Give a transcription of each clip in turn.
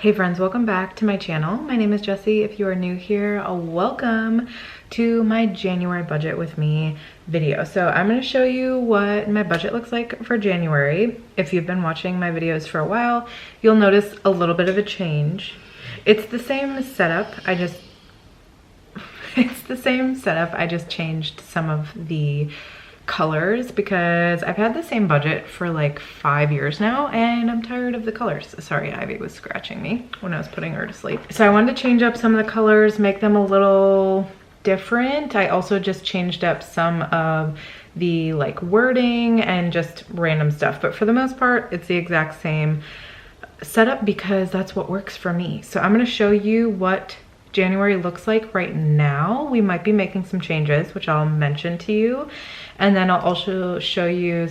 Hey friends, welcome back to my channel. My name is Jessie. If you are new here, welcome to my January budget with me video. So I'm going to show you what my budget looks like for January. If you've been watching my videos for a while, you'll notice a little bit of a change. It's the same setup. I just changed some of the colors because I've had the same budget for like 5 years now and I'm tired of the colors. Sorry, Ivy was scratching me when I was putting her to sleep. So I wanted to change up some of the colors, make them a little different. I also just changed up some of the like wording and just random stuff. But for the most part, it's the exact same setup because that's what works for me. So I'm going to show you what January looks like right now. We might be making some changes, which I'll mention to you. And then I'll also show you,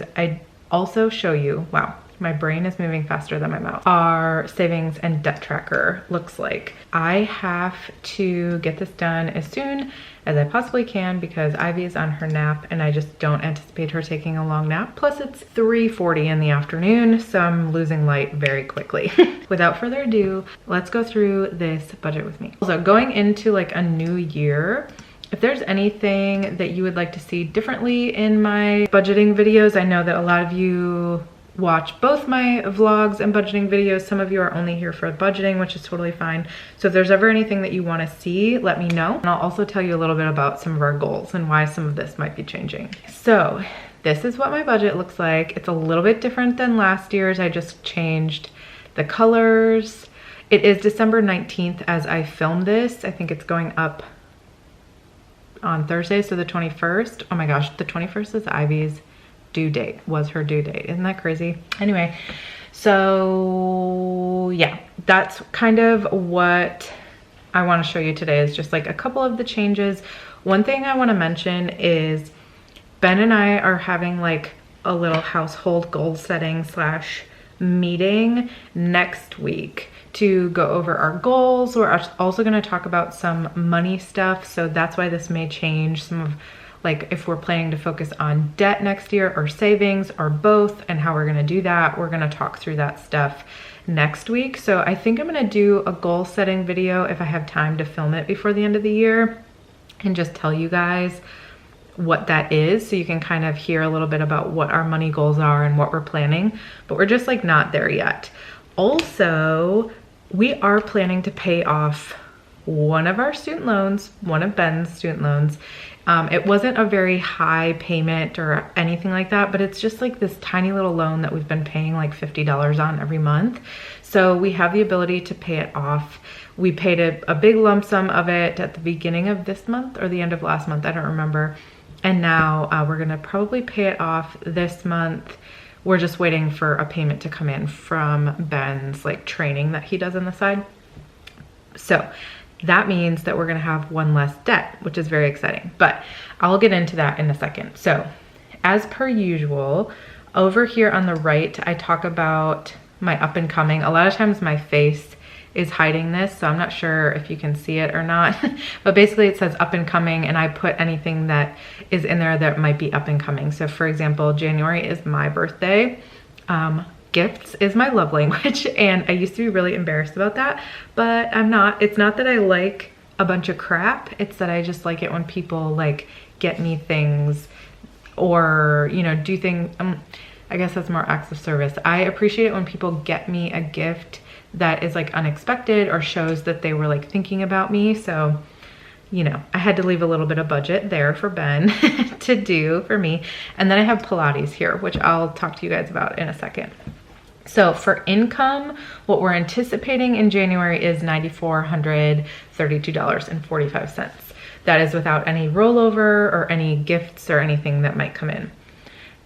wow, my brain is moving faster than my mouth. Our savings and debt tracker looks like. I have to get this done as soon as I possibly can because Ivy is on her nap and I just don't anticipate her taking a long nap. Plus it's 3:40 in the afternoon, so I'm losing light very quickly. Without further ado, let's go through this budget with me. Also, going into like a new year, if there's anything that you would like to see differently in my budgeting videos, I know that a lot of you watch both my vlogs and budgeting videos. Some of you are only here for budgeting, which is totally fine. So if there's ever anything that you want to see, let me know. And I'll also tell you a little bit about some of our goals and why some of this might be changing. So this is what my budget looks like. It's a little bit different than last year's. I just changed the colors. It is December 19th as I film this. I think it's going up on Thursday, so the 21st. Oh my gosh, the 21st is Ivy's due date, was her due date. Isn't that crazy? Anyway, so yeah, that's kind of what I want to show you today, is just like a couple of the changes. One thing I want to mention is Ben and I are having like a little household goal setting / meeting next week to go over our goals. We're also going to talk about some money stuff, so that's why this may change some of, like, if we're planning to focus on debt next year or savings or both and how we're going to do that. We're going to talk through that stuff next week. So I think I'm going to do a goal setting video if I have time to film it before the end of the year and just tell you guys what that is, so you can kind of hear a little bit about what our money goals are and what we're planning, but we're just like not there yet. Also, we are planning to pay off one of our student loans, one of Ben's student loans. It wasn't a very high payment or anything like that, but it's just like this tiny little loan that we've been paying like $50 on every month. So we have the ability to pay it off. We paid a big lump sum of it at the beginning of this month or the end of last month, I don't remember. And now we're gonna probably pay it off this month. We're just waiting for a payment to come in from Ben's like training that he does on the side. So that means that we're gonna have one less debt, which is very exciting, but I'll get into that in a second. So as per usual, over here on the right, I talk about my up and coming. A lot of times my face is hiding this, so I'm not sure if you can see it or not, but basically it says up and coming, and I put anything that is in there that might be up and coming. So for example, January is my birthday. Gifts is my love language, and I used to be really embarrassed about that, but I'm not. It's not that I like a bunch of crap, it's that I just like it when people like get me things or, you know, do things. I guess that's more acts of service. I appreciate it when people get me a gift that is like unexpected or shows that they were like thinking about me. So, you know, I had to leave a little bit of budget there for Ben to do for me. And then I have Pilates here, which I'll talk to you guys about in a second. So for income, what we're anticipating in January is $9,432.45. That is without any rollover or any gifts or anything that might come in.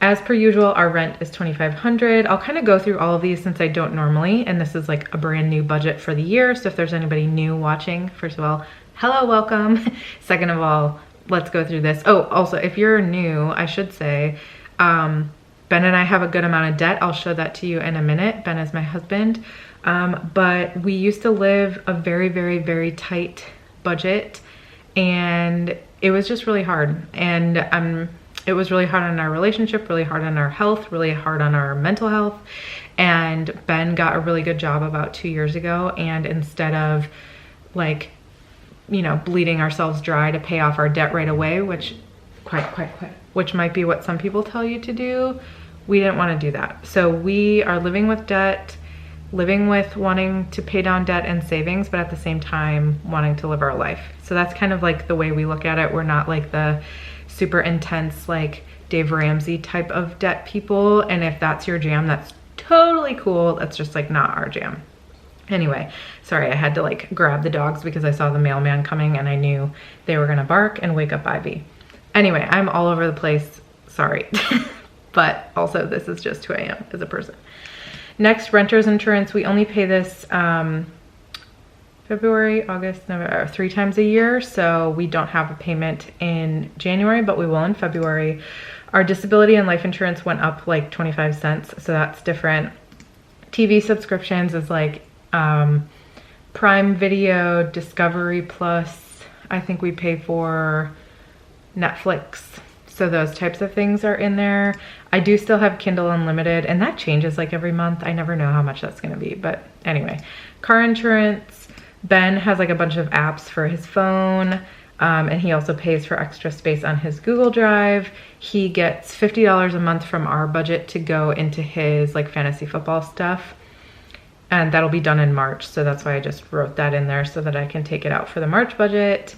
As per usual, our rent is $2,500. I'll kind of go through all of these since I don't normally, and this is like a brand new budget for the year. So if there's anybody new watching, first of all, hello, welcome. Second of all, let's go through this. Oh, also, if you're new, I should say, Ben and I have a good amount of debt. I'll show that to you in a minute. Ben is my husband. But we used to live a very, very, very tight budget, and it was just really hard. And it was really hard on our relationship, really hard on our health, really hard on our mental health. And Ben got a really good job about 2 years ago, and instead of like, you know, bleeding ourselves dry to pay off our debt right away, which which might be what some people tell you to do, we didn't want to do that. So we are living with debt, living with wanting to pay down debt and savings, but at the same time wanting to live our life. So that's kind of like the way we look at it. We're not like the super intense, like Dave Ramsey type of debt people. And if that's your jam, that's totally cool. That's just like not our jam. Anyway, sorry, I had to like grab the dogs because I saw the mailman coming and I knew they were gonna bark and wake up Ivy. Anyway, I'm all over the place, sorry. But also this is just who I am as a person. Next, renter's insurance. We only pay this February, August, November, 3 times a year. So we don't have a payment in January, but we will in February. Our disability and life insurance went up like 25 cents. So that's different. TV subscriptions is like Prime Video, Discovery Plus. I think we pay for Netflix. So those types of things are in there. I do still have Kindle Unlimited, and that changes like every month. I never know how much that's gonna be, but anyway. Car insurance. Ben has like a bunch of apps for his phone, and he also pays for extra space on his Google Drive. He gets $50 a month from our budget to go into his like fantasy football stuff, and that'll be done in March. So that's why I just wrote that in there so that I can take it out for the March budget.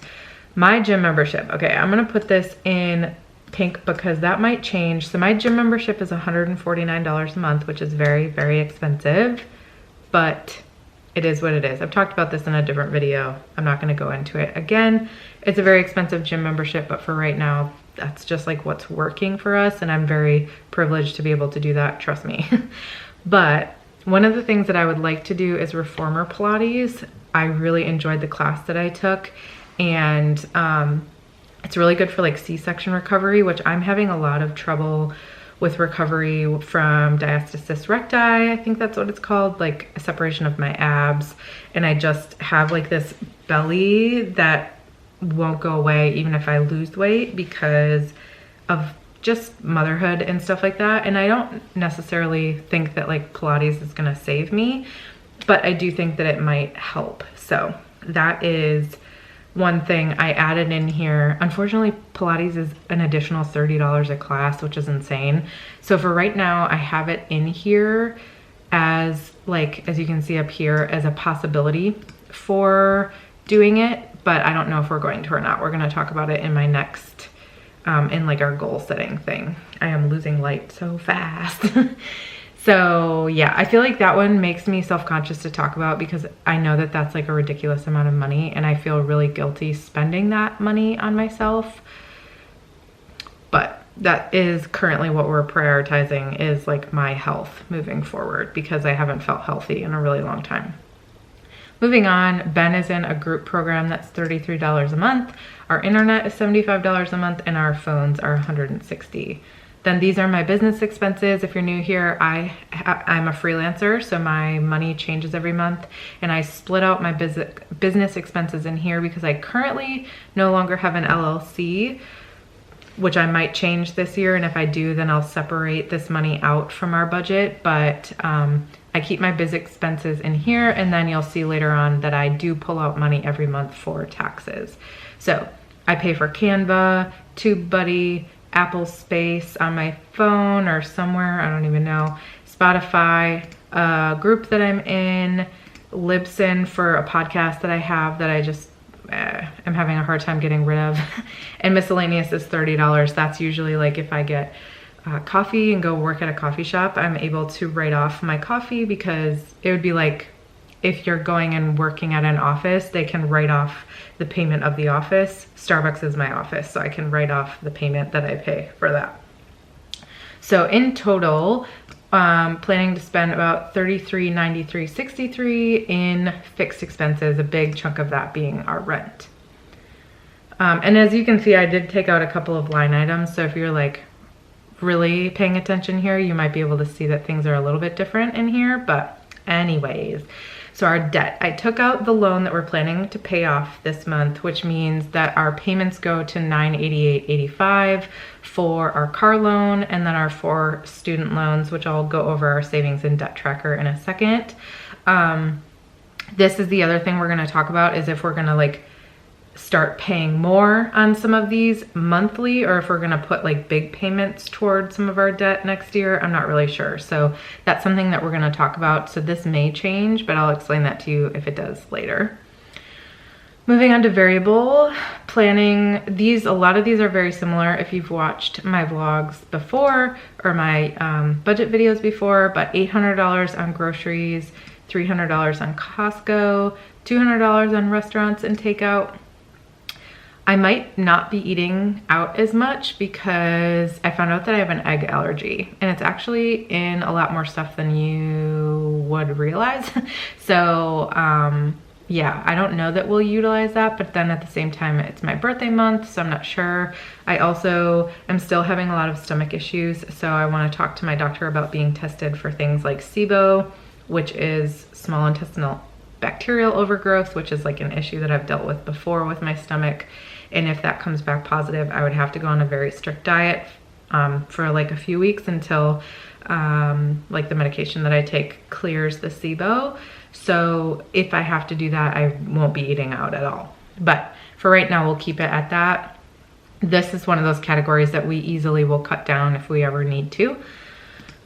My gym membership. Okay, I'm gonna put this in pink because that might change. So my gym membership is $149 a month, which is very, very expensive, but it is what it is. I've talked about this in a different video. I'm not going to go into it again. It's a very expensive gym membership, but for right now, that's just like what's working for us. And I'm very privileged to be able to do that. Trust me. But one of the things that I would like to do is reformer Pilates. I really enjoyed the class that I took, and it's really good for like C-section recovery, which I'm having a lot of trouble with recovery from diastasis recti. I think that's what it's called, like a separation of my abs. And I just have like this belly that won't go away even if I lose weight because of just motherhood and stuff like that. And I don't necessarily think that like Pilates is gonna save me, but I do think that it might help. So that is one thing I added in here. Unfortunately, Pilates is an additional $30 a class, which is insane. So for right now, I have it in here as like, as you can see up here, as a possibility for doing it, but I don't know if we're going to or not. We're gonna talk about it in my next, in like our goal setting thing. I am losing light so fast. So yeah, I feel like that one makes me self-conscious to talk about because I know that that's like a ridiculous amount of money and I feel really guilty spending that money on myself. But that is currently what we're prioritizing, is like my health moving forward because I haven't felt healthy in a really long time. Moving on, Ben is in a group program that's $33 a month. Our internet is $75 a month and our phones are $160. Then these are my business expenses. If you're new here, I'm a freelancer, so my money changes every month, and I split out my business expenses in here because I currently no longer have an LLC, which I might change this year, and if I do, then I'll separate this money out from our budget, but I keep my biz expenses in here, and then you'll see later on that I do pull out money every month for taxes. So I pay for Canva, TubeBuddy, Apple Space on my phone or somewhere, I don't even know, Spotify, a group that I'm in, Libsyn for a podcast that I have that I just am having a hard time getting rid of, and miscellaneous is $30. That's usually like if I get coffee and go work at a coffee shop, I'm able to write off my coffee because it would be like if you're going and working at an office, they can write off the payment of the office. Starbucks is my office, so I can write off the payment that I pay for that. So in total, planning to spend about $33.93.63 in fixed expenses, a big chunk of that being our rent. And as you can see, I did take out a couple of line items. So if you're like really paying attention here, you might be able to see that things are a little bit different in here, but anyways. So our debt, I took out the loan that we're planning to pay off this month, which means that our payments go to $988.85 for our car loan, and then our 4 student loans, which I'll go over our savings and debt tracker in a second. This is the other thing we're gonna talk about, is if we're gonna like start paying more on some of these monthly, or if we're gonna put like big payments towards some of our debt next year. I'm not really sure. So that's something that we're gonna talk about. So this may change, but I'll explain that to you if it does later. Moving on to variable planning. A lot of these are very similar if you've watched my vlogs before or my budget videos before, but $800 on groceries, $300 on Costco, $200 on restaurants and takeout. I might not be eating out as much because I found out that I have an egg allergy, and it's actually in a lot more stuff than you would realize. So yeah, I don't know that we'll utilize that, but then at the same time, it's my birthday month, so I'm not sure. I also am still having a lot of stomach issues, so I want to talk to my doctor about being tested for things like SIBO, which is small intestinal bacterial overgrowth, which is like an issue that I've dealt with before with my stomach. And if that comes back positive, I would have to go on a very strict diet for like a few weeks until like the medication that I take clears the SIBO. So if I have to do that, I won't be eating out at all. But for right now, we'll keep it at that. This is one of those categories that we easily will cut down if we ever need to.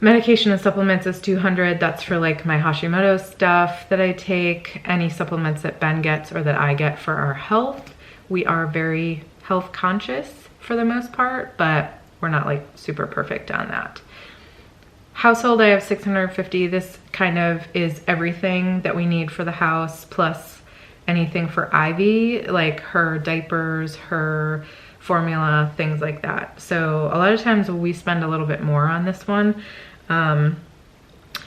Medication and supplements is $200. That's for like my Hashimoto stuff that I take, any supplements that Ben gets or that I get for our health. We are very health conscious for the most part, but we're not like super perfect on that. Household, I have $650. This kind of is everything that we need for the house, plus anything for Ivy, like her diapers, her formula, things like that. So a lot of times we spend a little bit more on this one.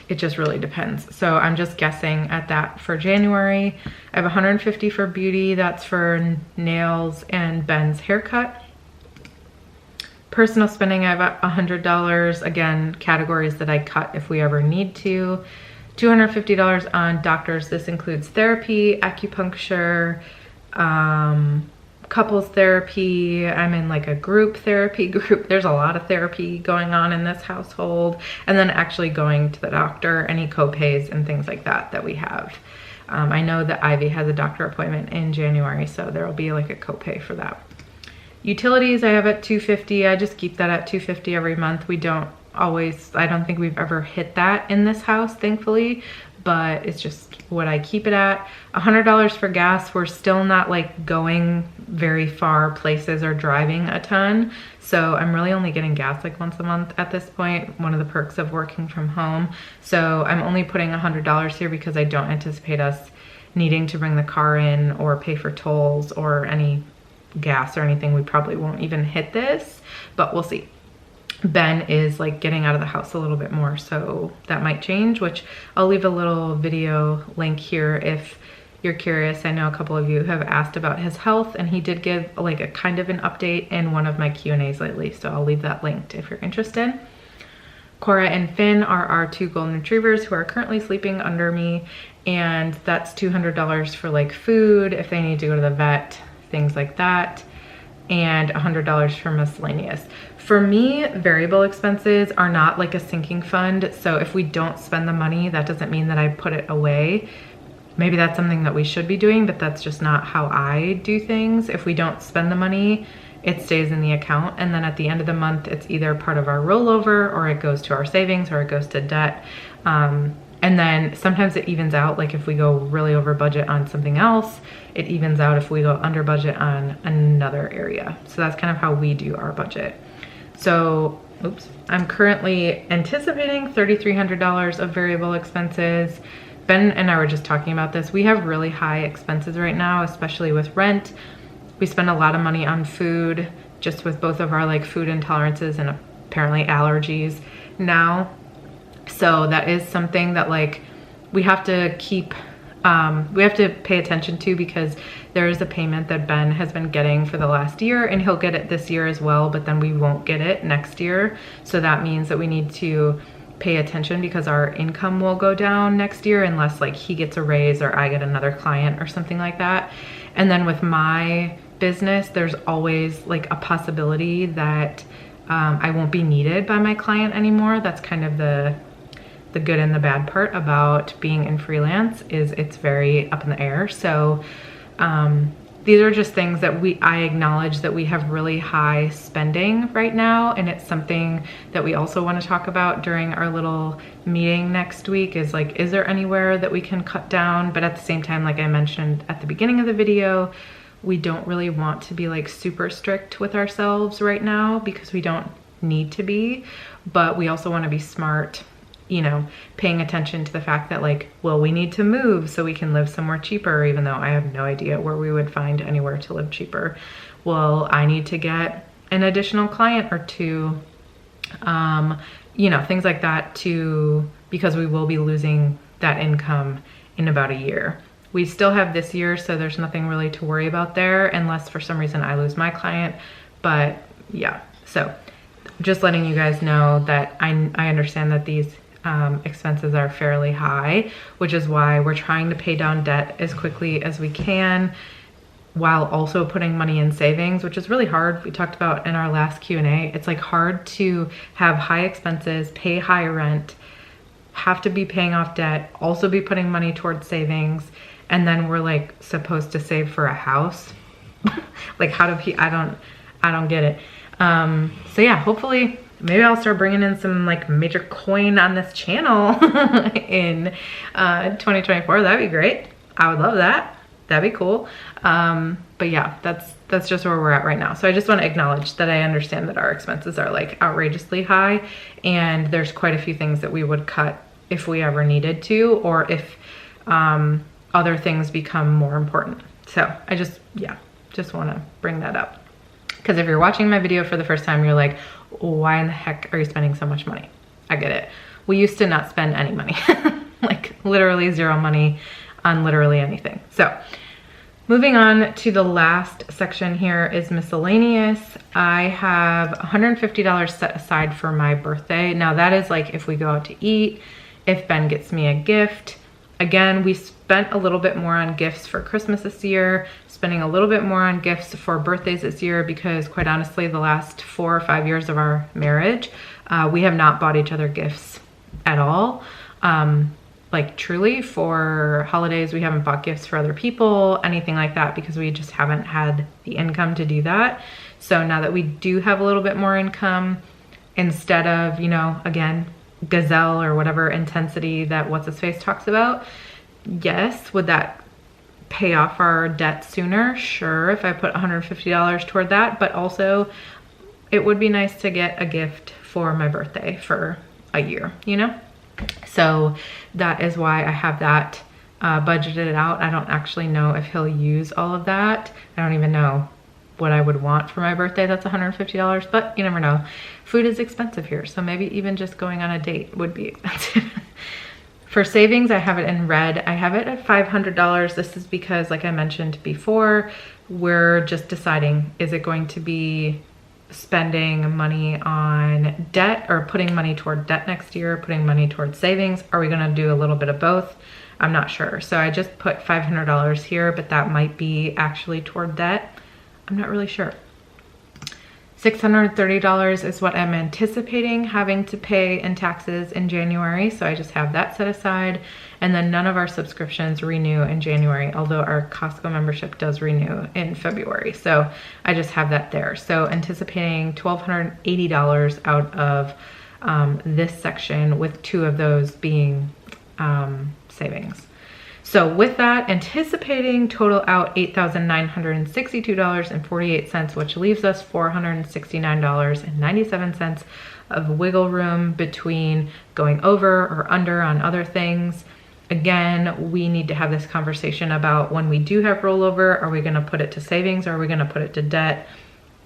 It just really depends. So I'm just guessing at that for January. I have $150 for beauty. That's for nails and Ben's haircut. Personal spending, I have $100. Again, categories that I cut if we ever need to. $250 on doctors. This includes therapy, acupuncture, couples therapy. I'm in like a group therapy group. There's a lot of therapy going on in this household. And then actually going to the doctor, any co-pays and things like that that we have. I know that Ivy has a doctor appointment in January, so there'll be like a co-pay for that. Utilities, I have at $250. I just keep that at $250 every month. We don't always, I don't think we've ever hit that in this house, thankfully, but it's just what I keep it at. $100 for gas. We're still not like going very far places or driving a ton. So I'm really only getting gas like once a month at this point, one of the perks of working from home. So I'm only putting $100 here because I don't anticipate us needing to bring the car in or pay for tolls or any gas or anything. We probably won't even hit this, but we'll see. Ben is like getting out of the house a little bit more, so that might change, which I'll leave a little video link here if you're curious. I know a couple of you have asked about his health, and he did give like a kind of an update in one of my Q&As lately, so I'll leave that linked if you're interested. Cora and Finn are our 2 golden retrievers who are currently sleeping under me, and that's $200 for like food if they need to go to the vet, things like that, and $100 for miscellaneous. For me, variable expenses are not like a sinking fund. So if we don't spend the money, that doesn't mean that I put it away. Maybe that's something that we should be doing, but that's just not how I do things. If we don't spend the money, it stays in the account. And then at the end of the month, it's either part of our rollover or it goes to our savings or it goes to debt. And then sometimes it evens out. Like if we go really over budget on something else, it evens out if we go under budget on another area. So that's kind of how we do our budget. So, oops, I'm currently anticipating $3,300 of variable expenses. Ben and I were just talking about this. We have really high expenses right now, especially with rent. We spend a lot of money on food, just with both of our like food intolerances and apparently allergies now. So that is something that like we have to keep, we have to pay attention to, because there is a payment that Ben has been getting for the last year, and he'll get it this year as well, but then we won't get it next year. So that means that we need to pay attention because our income will go down next year unless like he gets a raise or I get another client or something like that. And then with my business, there's always like a possibility that I won't be needed by my client anymore. That's kind of the good and the bad part about being in freelance, is it's very up in the air. So these are just things that I acknowledge that we have really high spending right now, and it's something that we also want to talk about during our little meeting next week, is like, is there anywhere that we can cut down? But at the same time, like I mentioned at the beginning of the video, we don't really want to be like super strict with ourselves right now because we don't need to be, but we also want to be smart, you know, paying attention to the fact that like, well, we need to move so we can live somewhere cheaper, even though I have no idea where we would find anywhere to live cheaper. Well, I need to get an additional client or two, you know, things like that because we will be losing that income in about a year. We still have this year, so there's nothing really to worry about there unless for some reason I lose my client. But yeah, so just letting you guys know that I understand that these expenses are fairly high, which is why we're trying to pay down debt as quickly as we can while also putting money in savings, which is really hard. We talked about in our last Q&A, it's like hard to have high expenses, pay high rent, have to be paying off debt, also be putting money towards savings, and then we're like supposed to save for a house. Like how do I don't get it. So yeah, hopefully maybe I'll start bringing in some like major coin on this channel in 2024. That'd be great. I would love that. That'd be cool. But yeah, that's just where we're at right now. So I just want to acknowledge that I understand that our expenses are like outrageously high, and there's quite a few things that we would cut if we ever needed to, or if other things become more important. So I just want to bring that up. Because if you're watching my video for the first time, you're like, why in the heck are you spending so much money? I get it. We used to not spend any money, like literally zero money on literally anything. So moving on to the last section here is miscellaneous. I have $150 set aside for my birthday. Now that is like if we go out to eat, if Ben gets me a gift. Again, we spent a little bit more on gifts for Christmas this year, spending a little bit more on gifts for birthdays this year because quite honestly, the last 4 or 5 years of our marriage, we have not bought each other gifts at all. Like truly for holidays, we haven't bought gifts for other people, anything like that, because we just haven't had the income to do that. So now that we do have a little bit more income, instead of, you know, again, gazelle or whatever intensity that what's his face talks about, yes, would that pay off our debt sooner? Sure, if I put $150 toward that, but also it would be nice to get a gift for my birthday for a year, you know? So that is why I have that budgeted out. I don't actually know if he'll use all of that. I don't even know what I would want for my birthday that's $150, but you never know. Food is expensive here, so maybe even just going on a date would be expensive. For savings, I have it in red. I have it at $500. This is because, like I mentioned before, we're just deciding, is it going to be spending money on debt or putting money toward debt next year, putting money towards savings? Are we gonna do a little bit of both? I'm not sure. So I just put $500 here, but that might be actually toward debt. I'm not really sure. $630 is what I'm anticipating having to pay in taxes in January. So I just have that set aside. And then none of our subscriptions renew in January, although our Costco membership does renew in February. So I just have that there. So anticipating $1,280 out of this section, with 2 of those being savings. So with that, anticipating total out $8,962.48, which leaves us $469.97 of wiggle room between going over or under on other things. Again, we need to have this conversation about when we do have rollover, are we gonna put it to savings or are we gonna put it to debt?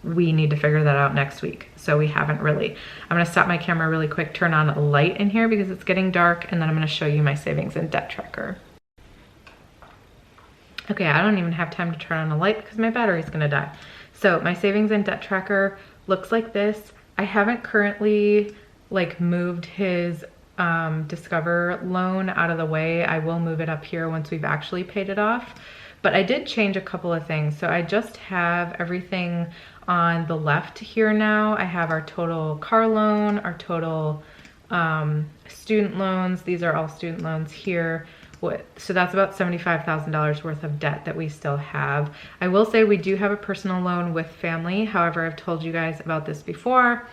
We need to figure that out next week. So we haven't really. I'm gonna stop my camera really quick, turn on a light in here because it's getting dark, and then I'm gonna show you my savings and debt tracker. Okay, I don't even have time to turn on a light because my battery's gonna die. So my savings and debt tracker looks like this. I haven't currently like moved his Discover loan out of the way. I will move it up here once we've actually paid it off. But I did change a couple of things. So I just have everything on the left here now. I have our total car loan, our total student loans. These are all student loans here. So that's about $75,000 worth of debt that we still have. I will say we do have a personal loan with family. However, I've told you guys about this before.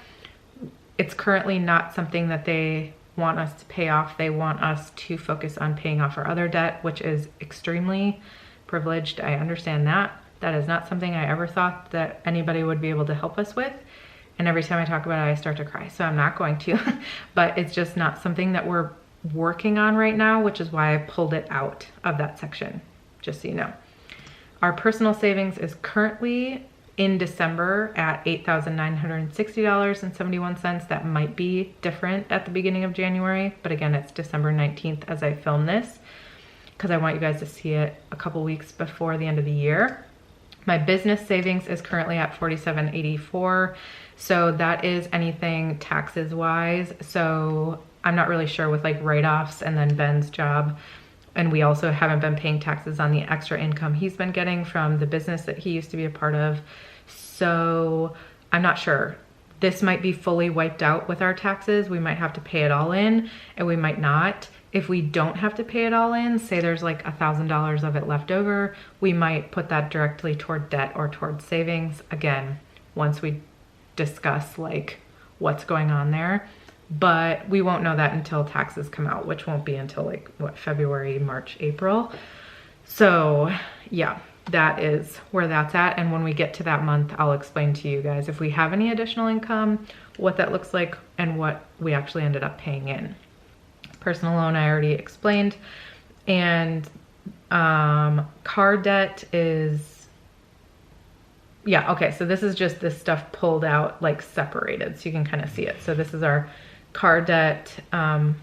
It's currently not something that they want us to pay off. They want us to focus on paying off our other debt, which is extremely privileged. I understand that. That is not something I ever thought that anybody would be able to help us with. And every time I talk about it, I start to cry. So I'm not going to, but it's just not something that we're working on right now, which is why I pulled it out of that section, just so you know. Our personal savings is currently in December at $8,960.71. That might be different at the beginning of January, but again, it's December 19th as I film this, because I want you guys to see it a couple weeks before the end of the year. My business savings is currently at $47.84. So that is anything taxes wise. So I'm not really sure with like write-offs and then Ben's job. And we also haven't been paying taxes on the extra income he's been getting from the business that he used to be a part of. So I'm not sure. This might be fully wiped out with our taxes. We might have to pay it all in, and we might not. If we don't have to pay it all in, say there's like $1,000 of it left over, we might put that directly toward debt or toward savings. Again, once we discuss like what's going on there. But we won't know that until taxes come out, which won't be until like what, February, March, April. So yeah, that is where that's at. And when we get to that month, I'll explain to you guys if we have any additional income, what that looks like, and what we actually ended up paying in. Personal loan, I already explained. And car debt is, yeah, okay. So this is just this stuff pulled out, like separated, so you can kind of see it. So this is our car debt,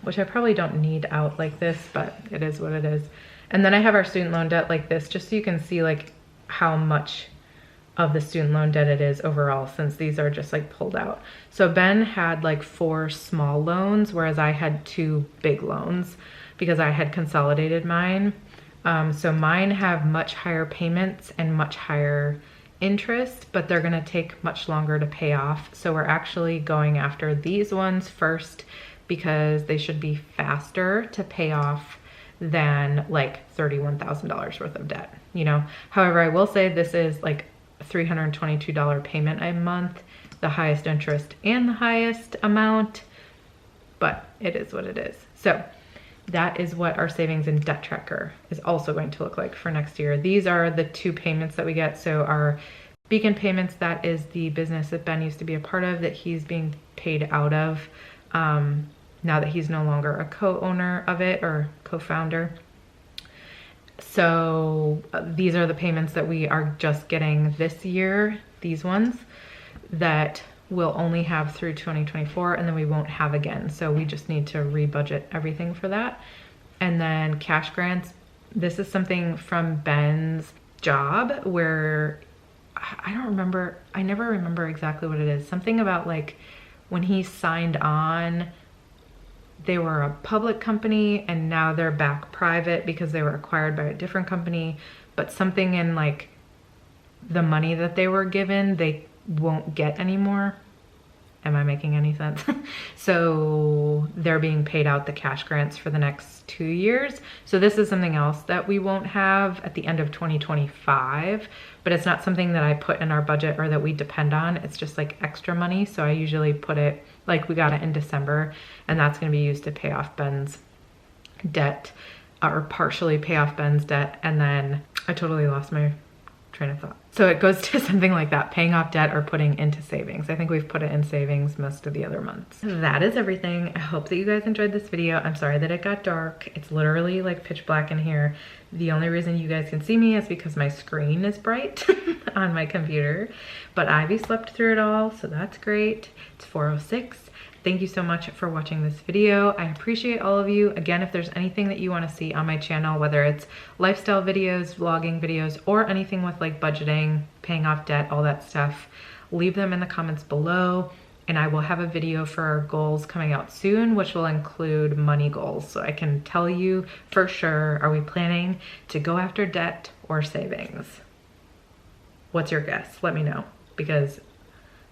which I probably don't need out like this, but it is what it is. And then I have our student loan debt like this, just so you can see like how much of the student loan debt it is overall, since these are just like pulled out. So Ben had like 4 small loans, whereas I had 2 big loans because I had consolidated mine. So mine have much higher payments and much higher interest, but they're gonna take much longer to pay off. So we're actually going after these ones first because they should be faster to pay off than like $31,000 worth of debt, you know? However, I will say this is like a $322 payment a month, the highest interest and the highest amount, but it is what it is. So that is what our savings and debt tracker is also going to look like for next year. These are the 2 payments that we get. So our Beacon payments, that is the business that Ben used to be a part of that he's being paid out of now that he's no longer a co-owner of it or co-founder. So these are the payments that we are just getting this year, these ones that we'll only have through 2024, and then we won't have again. So we just need to rebudget everything for that. And then cash grants, this is something from Ben's job where I don't remember, I never remember exactly what it is. Something about like when he signed on, they were a public company and now they're back private because they were acquired by a different company, but something in like the money that they were given, they won't get anymore. Am I making any sense? So they're being paid out the cash grants for the next 2 years. So this is something else that we won't have at the end of 2025, but it's not something that I put in our budget or that we depend on. It's just like extra money. So I usually put it, like we got it in December, and that's gonna be used to pay off Ben's debt or partially pay off Ben's debt. And then I totally lost my train of thought. So it goes to something like that, paying off debt or putting into savings. I think we've put it in savings most of the other months. That is everything. I hope that you guys enjoyed this video. I'm sorry that it got dark. It's literally like pitch black in here. The only reason you guys can see me is because my screen is bright on my computer, but Ivy slept through it all, so that's great. It's 4:06. Thank you so much for watching this video. I appreciate all of you. Again, if there's anything that you want to see on my channel, whether it's lifestyle videos, vlogging videos, or anything with like budgeting, paying off debt, all that stuff, leave them in the comments below. and I will have a video for our goals coming out soon, which will include money goals. So I can tell you for sure, are we planning to go after debt or savings? What's your guess? Let me know, because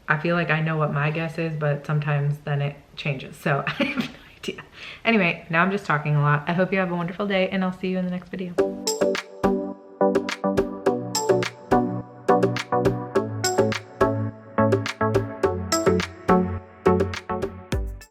I feel like I know what my guess is, but sometimes then it changes. So I have no idea. Anyway, now I'm just talking a lot. I hope you have a wonderful day, and I'll see you in the next video.